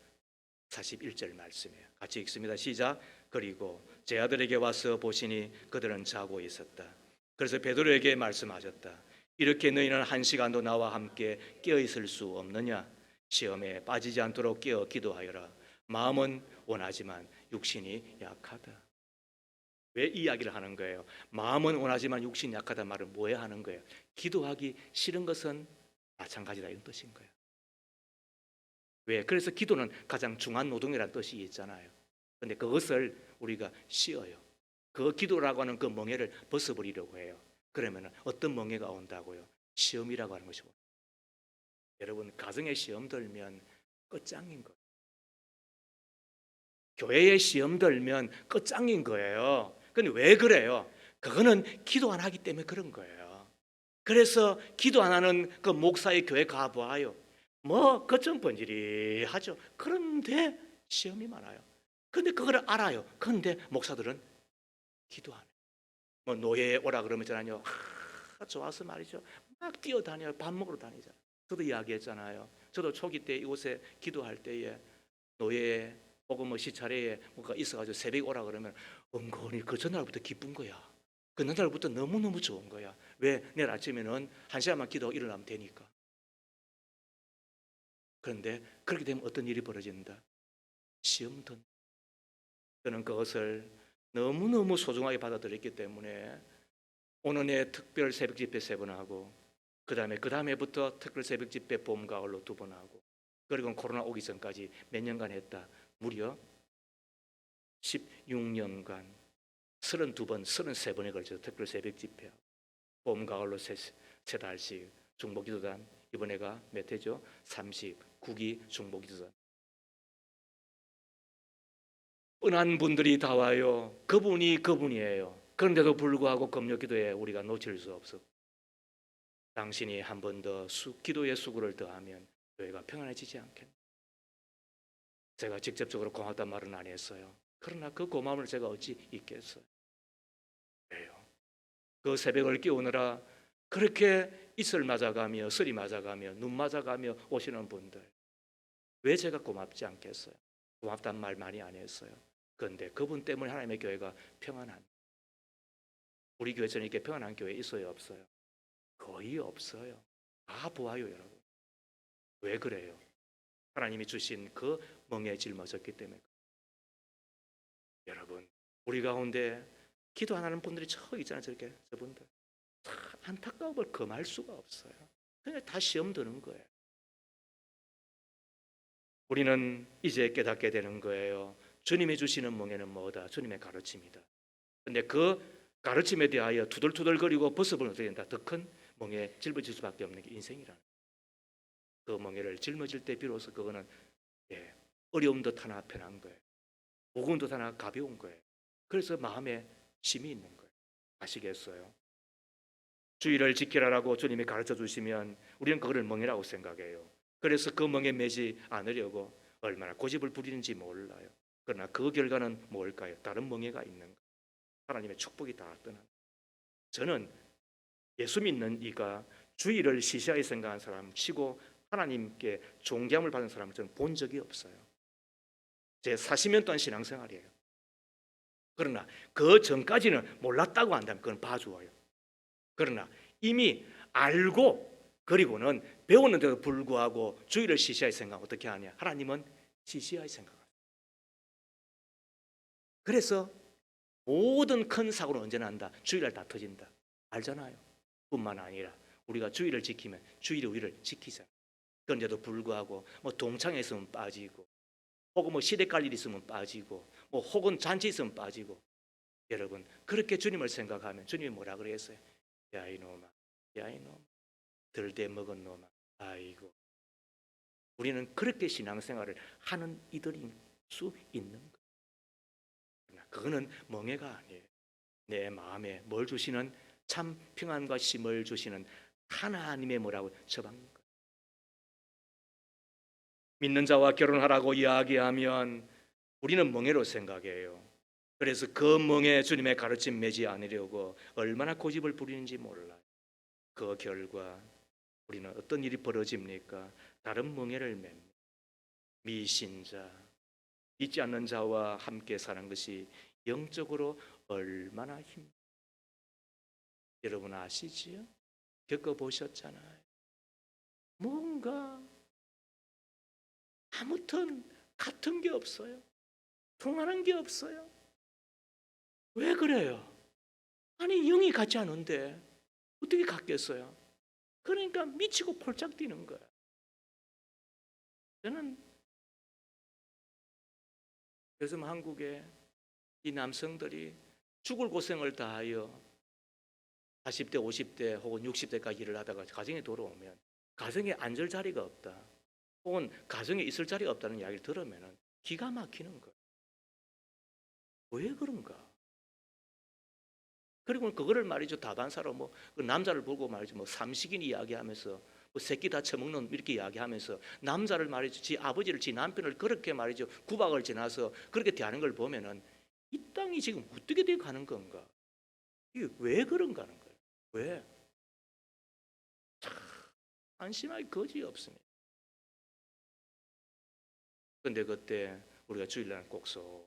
41절 말씀이에요. 같이 읽습니다. 시작. 그리고 제 아들에게 와서 보시니 그들은 자고 있었다. 그래서 베드로에게 말씀하셨다. 이렇게 너희는 1시간도 나와 함께 깨어 있을 수 없느냐? 시험에 빠지지 않도록 깨어 기도하여라. 마음은 원하지만 육신이 약하다. 왜 이 이야기를 하는 거예요? 마음은 원하지만 육신이 약하다 말을 뭐에 하는 거예요? 기도하기 싫은 것은 마찬가지다 이런 뜻인 거예요. 왜? 그래서 기도는 가장 중한 노동이라는 뜻이 있잖아요. 그런데 그것을 우리가 쉬어요. 그 기도라고 하는 그 멍에를 벗어버리려고 해요. 그러면 어떤 멍에가 온다고요? 시험이라고 하는 것이고. 여러분 가정에 시험 들면 끝장인 거예요. 교회에 시험 들면 끝장인 거예요. 근데 왜 그래요? 그거는 기도 안 하기 때문에 그런 거예요. 그래서 기도 안 하는 그 목사의 교회 가봐요. 뭐 거점 번지리하죠. 그런데 시험이 많아요. 근데 그걸 알아요. 그런데 목사들은 기도 안 해요. 뭐 노예에 오라 그러면 저는요 좋아서 말이죠. 막 뛰어다녀요. 밥 먹으러 다니잖아요. 저도 이야기했잖아요. 저도 초기 때 이곳에 기도할 때에 노예 혹은 뭐 시차례에 뭐가 있어가지고 새벽에 오라 그러면 은근히 그 전날부터 기쁜 거야. 그 전날부터 너무너무 좋은 거야. 왜? 내일 아침에는 1시간만 기도하고 일어나면 되니까. 그런데 그렇게 되면 어떤 일이 벌어진다? 시험 던. 저는 그것을 너무너무 소중하게 받아들였기 때문에 오늘의 특별 새벽 집회 3번 하고 그 다음에부터 특별 새벽 집회 봄 가을로 2번 하고 그리고 코로나 오기 전까지 몇 년간 했다. 무려 16년간 32번, 33번에 걸쳐서 특별 새벽 집회 봄 가을로 세 달씩 중보기도단 이번에가 몇 회죠? 39기 중보기도단. 뻔한 분들이 다 와요. 그분이 그분이에요. 그런데도 불구하고 금요기도에 우리가 놓칠 수 없어. 당신이 한 번 더 기도의 수고를 더하면 교회가 평안해지지 않겠나. 제가 직접적으로 고맙단 말은 안 했어요. 그러나 그 고마움을 제가 어찌 잊겠어요. 왜요? 그 새벽을 깨우느라 그렇게 이슬 맞아가며 설이 맞아가며 눈 맞아가며 오시는 분들 왜 제가 고맙지 않겠어요? 고맙단 말 많이 안 했어요. 그런데 그분 때문에 하나님의 교회가 평안한, 우리 교회처럼 이렇게 평안한 교회 있어요 없어요? 거의 없어요. 다 보아요 여러분. 왜 그래요? 하나님이 주신 그 멍에 짊어졌기 때문에. 여러분 우리 가운데 기도 안 하는 분들이 저 있잖아요. 저렇게 저분들 참 안타까움을 금할 수가 없어요. 그냥 다 시험 드는 거예요. 우리는 이제 깨닫게 되는 거예요. 주님이 주시는 멍에는 뭐다? 주님의 가르침이다. 근데 그 가르침에 대하여 투덜투덜거리고 벗어버리면 어떻게 된다? 더 큰 멍에 짊어질 수밖에 없는 게 인생이라는. 그 멍에를 짊어질 때 비로소 그거는 어려움도 하나 편한 거예요. 복음도 하나 가벼운 거예요. 그래서 마음에 힘이 있는 거예요. 아시겠어요? 주의를 지키라라고 주님이 가르쳐 주시면 우리는 그거를 멍이라고 생각해요. 그래서 그 멍에 매지 않으려고 얼마나 고집을 부리는지 몰라요. 그러나 그 결과는 뭘까요? 다른 멍에가 있는 거예요. 하나님의 축복이 다 떠난. 저는 예수 믿는 이가 주의를 시시하게 생각한 사람 치고 하나님께 존경을 받은 사람을 저는 본 적이 없어요. 제 40년 동안 신앙생활이에요. 그러나 그 전까지는 몰랐다고 한다면 그건 봐주어요. 그러나 이미 알고 그리고는 배웠는데도 불구하고 주의를 시시하게 생각하면 어떻게 하냐? 하나님은 시시하게 생각합니다. 그래서 모든 큰 사고는 언제 난다? 주의를 다 터진다. 알잖아요. 뿐만 아니라 우리가 주의를 지키면 주의를 우리를 지키잖아요. 그런데도 불구하고 뭐 동창회 있으면 빠지고 혹은 뭐 시댁 갈 일 있으면 빠지고 뭐 혹은 잔치 있으면 빠지고. 여러분 그렇게 주님을 생각하면 주님이 뭐라 그랬어요? 야 이놈아, 야 이놈아, 들대 먹은 놈아. 아이고, 우리는 그렇게 신앙생활을 하는 이들일 수 있는 거예요. 그거는 멍해가 아니에요. 내 마음에 뭘 주시는 참 평안과 쉼을 주시는 하나님의 뭐라고 처방인 거예요. 믿는 자와 결혼하라고 이야기하면 우리는 멍해로 생각해요. 그래서 그 멍에 주님의 가르침 매지 않으려고 얼마나 고집을 부리는지 몰라요. 그 결과 우리는 어떤 일이 벌어집니까? 다른 멍해를 맵니다. 미신자, 믿지 않는 자와 함께 사는 것이 영적으로 얼마나 힘들어요. 여러분 아시지요? 겪어보셨잖아요. 뭔가 아무튼 같은 게 없어요. 통하는 게 없어요. 왜 그래요? 아니 영이 같지 않은데 어떻게 같겠어요? 그러니까 미치고 폴짝 뛰는 거야. 저는 요즘 한국에 이 남성들이 죽을 고생을 다하여 40대, 50대 혹은 60대까지 일을 하다가 가정에 돌아오면 가정에 앉을 자리가 없다. 혹은 가정에 있을 자리가 없다는 이야기를 들으면 기가 막히는 거예요. 왜 그런가? 그리고 그거를 말이죠. 다반사로 그 남자를 보고 말이죠. 삼식인 이야기하면서 새끼 다 처먹는 이렇게 이야기하면서 남자를 말이죠. 지 아버지를 지 남편을 그렇게 말이죠. 구박을 지나서 그렇게 대하는 걸 보면은 이 땅이 지금 어떻게 돼 가는 건가? 이게 왜 그런가 하는 거예요. 왜? 안심할 거지 없습니다. 그런데 그때 우리가 주일날 꼭서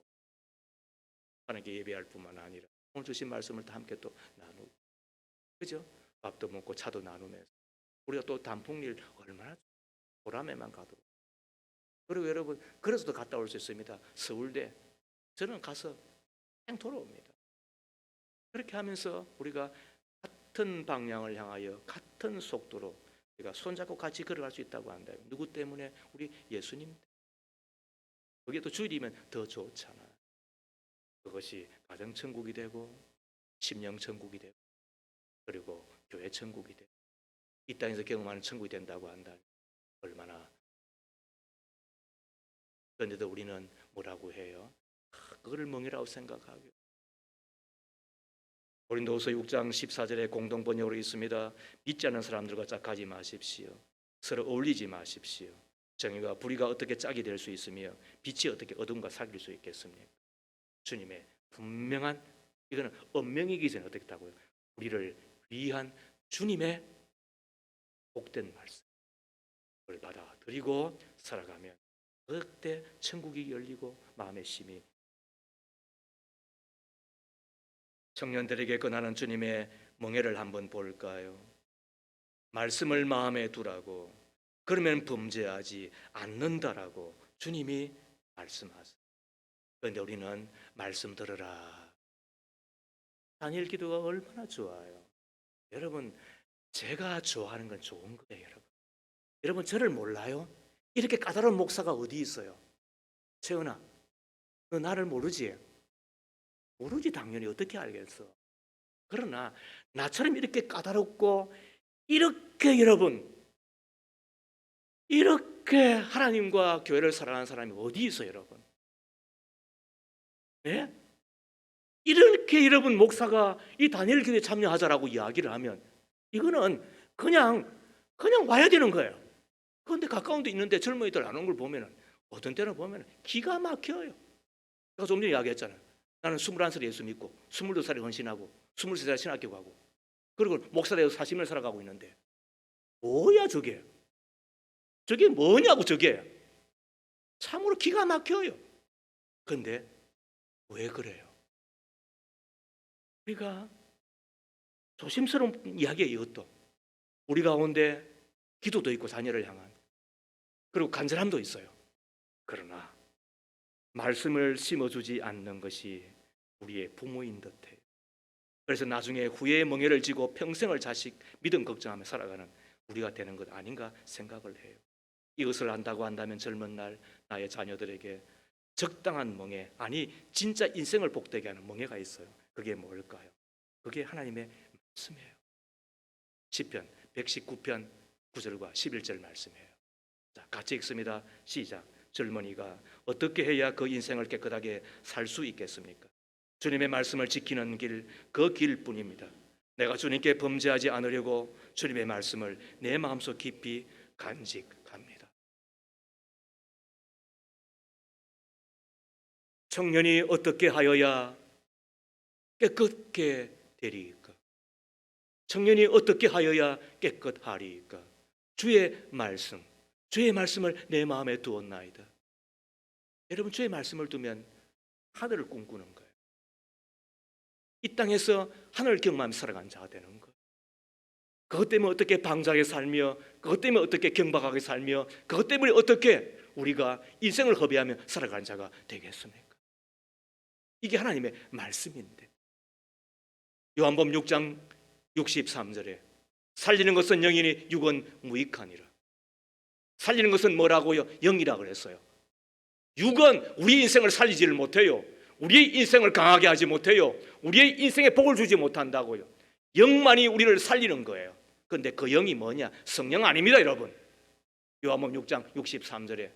하나님께 예배할 뿐만 아니라 오늘 주신 말씀을 다 함께 또 나누고, 그죠? 밥도 먹고 차도 나누면서 우리가 또 단풍일 얼마나 보람에만 가도. 그리고 여러분, 그래서도 갔다 올 수 있습니다. 서울대 저는 가서 그냥 돌아옵니다. 그렇게 하면서 우리가 같은 방향을 향하여 같은 속도로 우리가 손잡고 같이 걸어갈 수 있다고 한다. 누구 때문에? 우리 예수님. 그게 또 주일이면 더 좋잖아. 그것이 가정천국이 되고 심령천국이 되고 그리고 교회천국이 되고 이 땅에서 경험하는 천국이 된다고 한다. 얼마나. 그런데도 우리는 뭐라고 해요? 그거를 멍이라고 생각하고. 고린도후서 6장 14절에 공동번역으로 있습니다. 믿지 않는 사람들과 짝하지 마십시오. 서로 어울리지 마십시오. 정의가 불의가 어떻게 짝이 될 수 있으며 빛이 어떻게 어둠과 사귈 수 있겠습니까? 주님의 분명한, 이거는 언명이기 전에 어떻게 했다고요? 우리를 위한 주님의 복된 말씀을 받아들이고 살아가면 그때 천국이 열리고 마음의 심이. 청년들에게 권하는 주님의 멍에를 한번 볼까요? 말씀을 마음에 두라고, 그러면 범죄하지 않는다라고 주님이 말씀하세요. 그런데 우리는 말씀 들으라. 다니엘 기도가 얼마나 좋아요. 여러분, 제가 좋아하는 건 좋은 거예요. 여러분 저를 몰라요? 이렇게 까다로운 목사가 어디 있어요? 채은아, 너 나를 모르지? 모르지. 당연히 어떻게 알겠어. 그러나 나처럼 이렇게 까다롭고 이렇게 여러분 이렇게 하나님과 교회를 사랑하는 사람이 어디 있어요, 여러분? 네? 이렇게 여러분 목사가 이 다니엘 기도에 참여하자라고 이야기를 하면 이거는 그냥 와야 되는 거예요. 그런데 가까운 데 있는데 젊은이들 안 온 걸 보면은 어떤 때는 보면은 기가 막혀요. 제가 좀 전에 이야기했잖아요. 나는 21살에 예수 믿고 22살에 헌신하고 23살에 신학교 가고 그리고 목사 되어서 40년 살아가고 있는데 뭐야 저게? 저게 뭐냐고. 저게 참으로 기가 막혀요. 그런데 왜 그래요? 우리가 조심스러운 이야기예요. 이것도 우리 가운데 기도도 있고 자녀를 향한, 그리고 간절함도 있어요. 그러나 말씀을 심어주지 않는 것이 우리의 부모인 듯해요. 그래서 나중에 후회의 멍에를 지고 평생을 자식 믿음 걱정하며 살아가는 우리가 되는 것 아닌가 생각을 해요. 이것을 안다고 한다면 젊은 날 나의 자녀들에게 적당한 멍에, 아니 진짜 인생을 복되게 하는 멍에가 있어요. 그게 뭘까요? 그게 하나님의 말씀이에요. 시편 119편 9절과 11절 말씀이에요. 자, 같이 읽습니다. 시작. 젊은이가 어떻게 해야 그 인생을 깨끗하게 살 수 있겠습니까? 주님의 말씀을 지키는 길, 그 길뿐입니다. 내가 주님께 범죄하지 않으려고 주님의 말씀을 내 마음속 깊이 간직합니다. 청년이 어떻게 하여야 깨끗게 되리이까? 청년이 어떻게 하여야 깨끗하리이까? 주의 말씀을 내 마음에 두었나이다. 여러분, 주의 말씀을 두면 하늘을 꿈꾸는 거예요. 이 땅에서 하늘을 경험하며 살아가는 자가 되는 거예요. 그것 때문에 어떻게 방자하게 살며, 그것 때문에 어떻게 경박하게 살며, 그것 때문에 어떻게 우리가 인생을 허비하며 살아가는 자가 되겠습니까? 이게 하나님의 말씀인데, 요한복음 6장 63절에 살리는 것은 영이니 육은 무익하니라. 살리는 것은 뭐라고요? 영이라고 그랬어요. 육은 우리 인생을 살리지를 못해요. 우리의 인생을 강하게 하지 못해요. 우리의 인생에 복을 주지 못한다고요. 영만이 우리를 살리는 거예요. 그런데 그 영이 뭐냐? 성령 아닙니다, 여러분. 요한복음 6장 63절에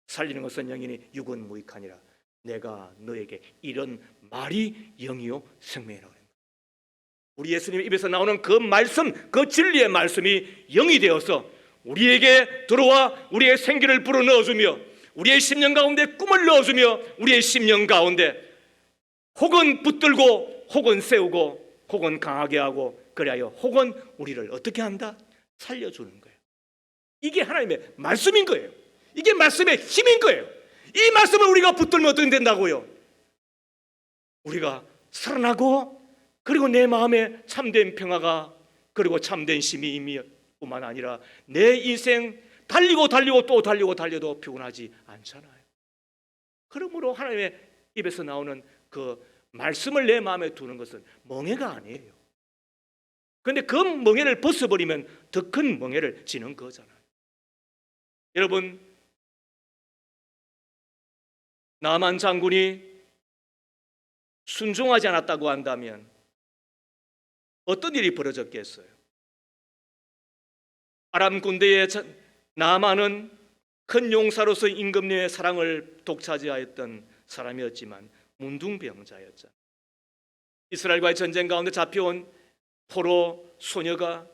살리는 것은 영이니 육은 무익하니라. 내가 너에게 이런 말이 영이요 생명이라고 합니다. 우리 예수님 입에서 나오는 그 말씀, 그 진리의 말씀이 영이 되어서 우리에게 들어와 우리의 생기를 불어넣어주며 우리의 심령 가운데 꿈을 넣어주며 우리의 심령 가운데 혹은 붙들고 혹은 세우고 혹은 강하게 하고 그리하여 혹은 우리를 어떻게 한다? 살려주는 거예요. 이게 하나님의 말씀인 거예요. 이게 말씀의 힘인 거예요. 이 말씀을 우리가 붙들면 어떻게 된다고요? 우리가 살아나고, 그리고 내 마음에 참된 평화가, 그리고 참된 힘이 뿐만 아니라 내 인생 달리고 또 달려도 피곤하지 않잖아요. 그러므로 하나님의 입에서 나오는 그 말씀을 내 마음에 두는 것은 멍해가 아니에요. 그런데 그 멍해를 벗어버리면 더 큰 멍해를 지는 거잖아요. 여러분, 나만 장군이 순종하지 않았다고 한다면 어떤 일이 벌어졌겠어요? 아람 군대의 나만은 큰 용사로서 임금님의 사랑을 독차지하였던 사람이었지만 문둥병자였잖아요. 이스라엘과의 전쟁 가운데 잡혀온 포로 소녀가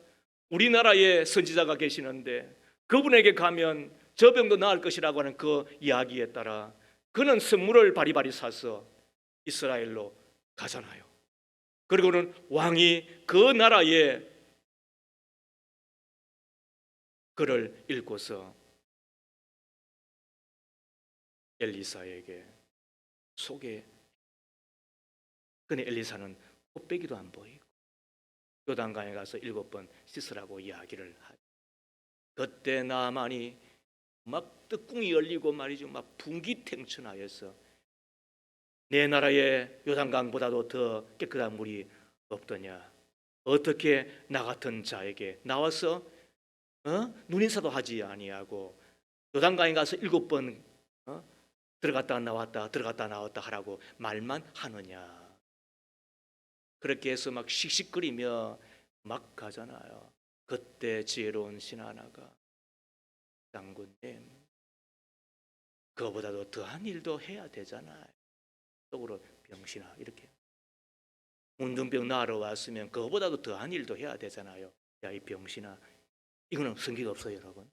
우리나라에 선지자가 계시는데 그분에게 가면 저 병도 나을 것이라고 하는 그 이야기에 따라 그는 선물을 바리바리 사서 이스라엘로 가잖아요. 그리고는 왕이 그 나라에 글을 읽고서 엘리사에게 소개. 근데 엘리사는 코빼기도 안 보이고 요단강에 가서 7번 씻으라고 이야기를 하죠. 그때 나만이 막 뜻궁이 열리고 말이죠, 막 분기탱천하여서 내 나라의 요단강보다도 더 깨끗한 물이 없더냐, 어떻게 나 같은 자에게 나와서 눈인사도 하지 아니하고 요단강에 가서 7번 들어갔다 나왔다 하라고 말만 하느냐. 그렇게 해서 막 씩씩거리며 막 가잖아요. 그때 지혜로운 신하나가 장군님, 그거보다도 더한 일도 해야 되잖아요. 속으로 병신아, 이렇게 문둥병 나으러 왔으면 그거보다도 더한 일도 해야 되잖아요. 야, 이 병신아. 이거는 성기가 없어요, 여러분.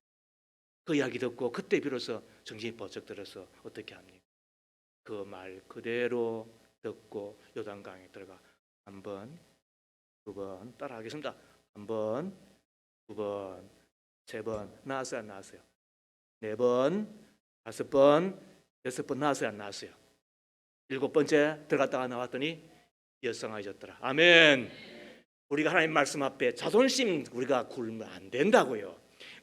그 이야기 듣고 그때 비로소 정신이 번쩍 들어서 어떻게 합니까? 그 말 그대로 듣고 요단강에 들어가 1번, 2번 따라하겠습니다. 1번, 2번, 3번 나왔어요, 안 나왔어요? 4번, 5번, 6번 나왔어요, 안 나왔어요? 7번째 들어갔다가 나왔더니 여성아이졌더라. 아멘. 우리가 하나님 말씀 앞에 자존심 우리가 굴면 안 된다고요.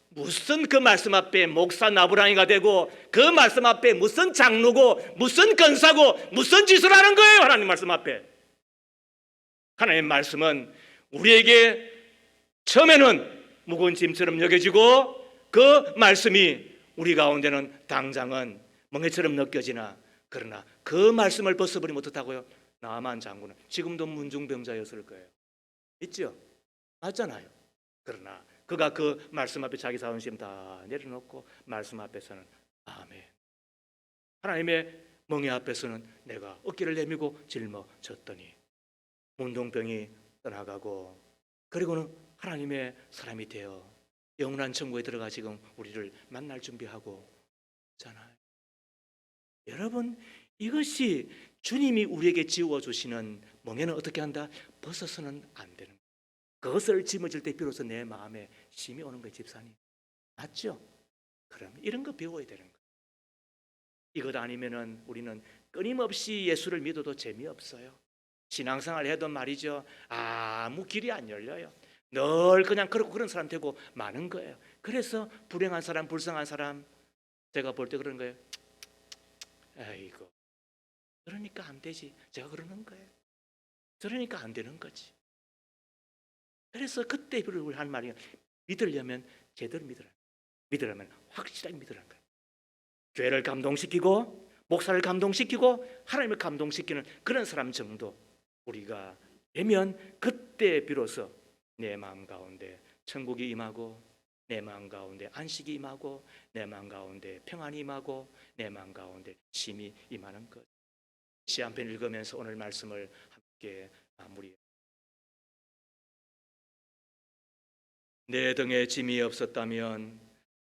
무슨 그 말씀 앞에 목사 나부랑이가 되고 그 말씀 앞에 무슨 장로고 무슨 권사고 무슨 짓을 하는 거예요. 하나님 말씀 앞에. 하나님 말씀은 우리에게 처음에는 무거운 짐처럼 여겨지고 그 말씀이 우리 가운데는 당장은 멍해처럼 느껴지나, 그러나 그 말씀을 벗어버리면 어떻다고요? 나만 장군은 지금도 문중병자였을 거예요. 있죠? 맞잖아요. 그러나 그가 그 말씀 앞에 자기 자존심 다 내려놓고 말씀 앞에서는 아멘. 하나님의 멍에 앞에서는 내가 어깨를 내밀고 짊어졌더니 문둥병이 떠나가고, 그리고는 하나님의 사람이 되어 영원한 천국에 들어가 지금 우리를 만날 준비하고 있잖아요. 여러분, 이것이 주님이 우리에게 지워주시는 멍에는 어떻게 한다? 벗어서는 안 되는 거예요. 그것을 짊어질 때 비로소 내 마음에 힘이 오는 거예요. 집사님, 맞죠? 그럼 이런 거 배워야 되는 거예요. 이것 아니면은 우리는 끊임없이 예수를 믿어도 재미없어요. 신앙생활 해도 말이죠, 아무 길이 안 열려요. 늘 그냥 그렇고 그런 사람 되고 많은 거예요. 그래서 불행한 사람, 불쌍한 사람, 제가 볼 때 그런 거예요. 아이고, 그러니까 안 되지. 제가 그러는 거예요. 그러니까 안 되는 거지. 그래서 그때 우리 한 말이, 믿으려면 제대로 믿으라. 믿으려면 확실하게 믿으라는 거예요. 교회를 감동시키고 목사를 감동시키고 하나님을 감동시키는 그런 사람 정도 우리가 되면 그때 비로소 내 마음 가운데 천국이 임하고, 내 마음 가운데 안식이 임하고, 내 마음 가운데 평안이 임하고, 내 마음 가운데 힘이 임하는 것. 시 한 편 읽으면서 오늘 말씀을 함께 마무리해. 내 등에 짐이 없었다면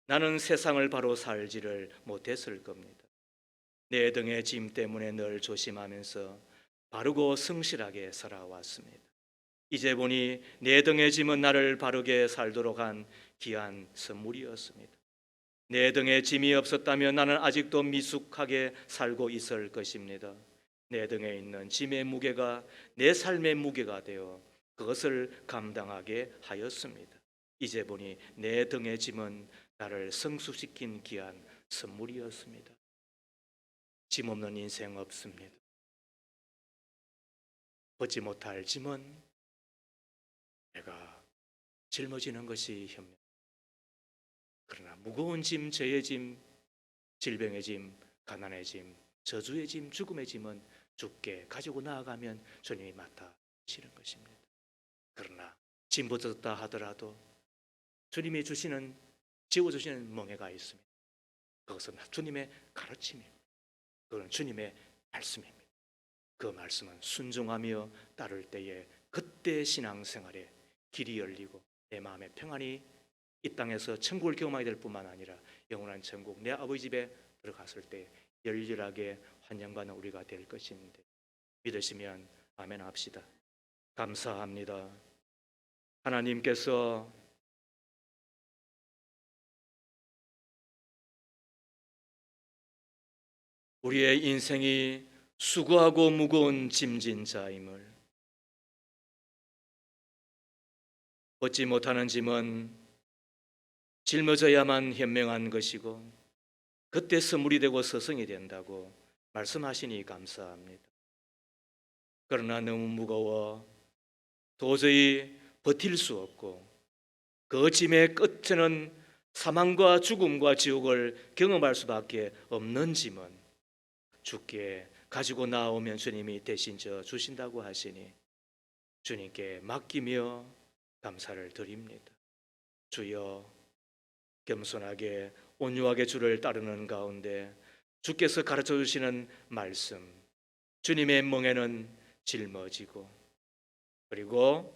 나는 세상을 바로 살지를 못했을 겁니다. 내 등의 짐 때문에 늘 조심하면서 바르고 성실하게 살아왔습니다. 이제 보니 내 등의 짐은 나를 바르게 살도록 한 귀한 선물이었습니다. 내 등에 짐이 없었다면 나는 아직도 미숙하게 살고 있을 것입니다. 내 등에 있는 짐의 무게가 내 삶의 무게가 되어 그것을 감당하게 하였습니다. 이제 보니 내 등의 짐은 나를 성숙시킨 귀한 선물이었습니다. 짐 없는 인생 없습니다. 벗지 못할 짐은 내가 짊어지는 것이 현명. 그러나 무거운 짐, 죄의 짐, 질병의 짐, 가난의 짐, 저주의 짐, 죽음의 짐은 주께 가지고 나아가면 주님이 맡아주시는 것입니다. 그러나 짐 벗었다 하더라도 주님이 주시는, 지워주시는 멍에가 있습니다. 그것은 주님의 가르침입니다. 그건 주님의 말씀입니다. 그 말씀은 순종하며 따를 때에 그때 신앙생활에 길이 열리고 내 마음의 평안이 이 땅에서 천국을 경험하게 될 뿐만 아니라 영원한 천국, 내 아버지 집에 들어갔을 때 열렬하게 환영받는 우리가 될 것인데, 믿으시면 아멘 합시다. 감사합니다. 하나님께서 우리의 인생이 수고하고 무거운 짐진 자임을, 벗지 못하는 짐은 짊어져야만 현명한 것이고 그때 선물이 되고 서성이 된다고 말씀하시니 감사합니다. 그러나 너무 무거워 도저히 버틸 수 없고 그 짐의 끝에는 사망과 죽음과 지옥을 경험할 수밖에 없는 짐은 주께 가지고 나오면 주님이 대신 져 주신다고 하시니 주님께 맡기며 감사를 드립니다. 주여, 겸손하게 온유하게 주를 따르는 가운데 주께서 가르쳐 주시는 말씀, 주님의 멍에는 짊어지고, 그리고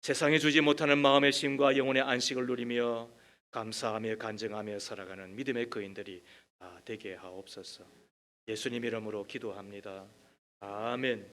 세상에 주지 못하는 마음의 쉼과 영혼의 안식을 누리며 감사하며 간증하며 살아가는 믿음의 거인들이 다 되게 하옵소서. 예수님 이름으로 기도합니다. 아멘.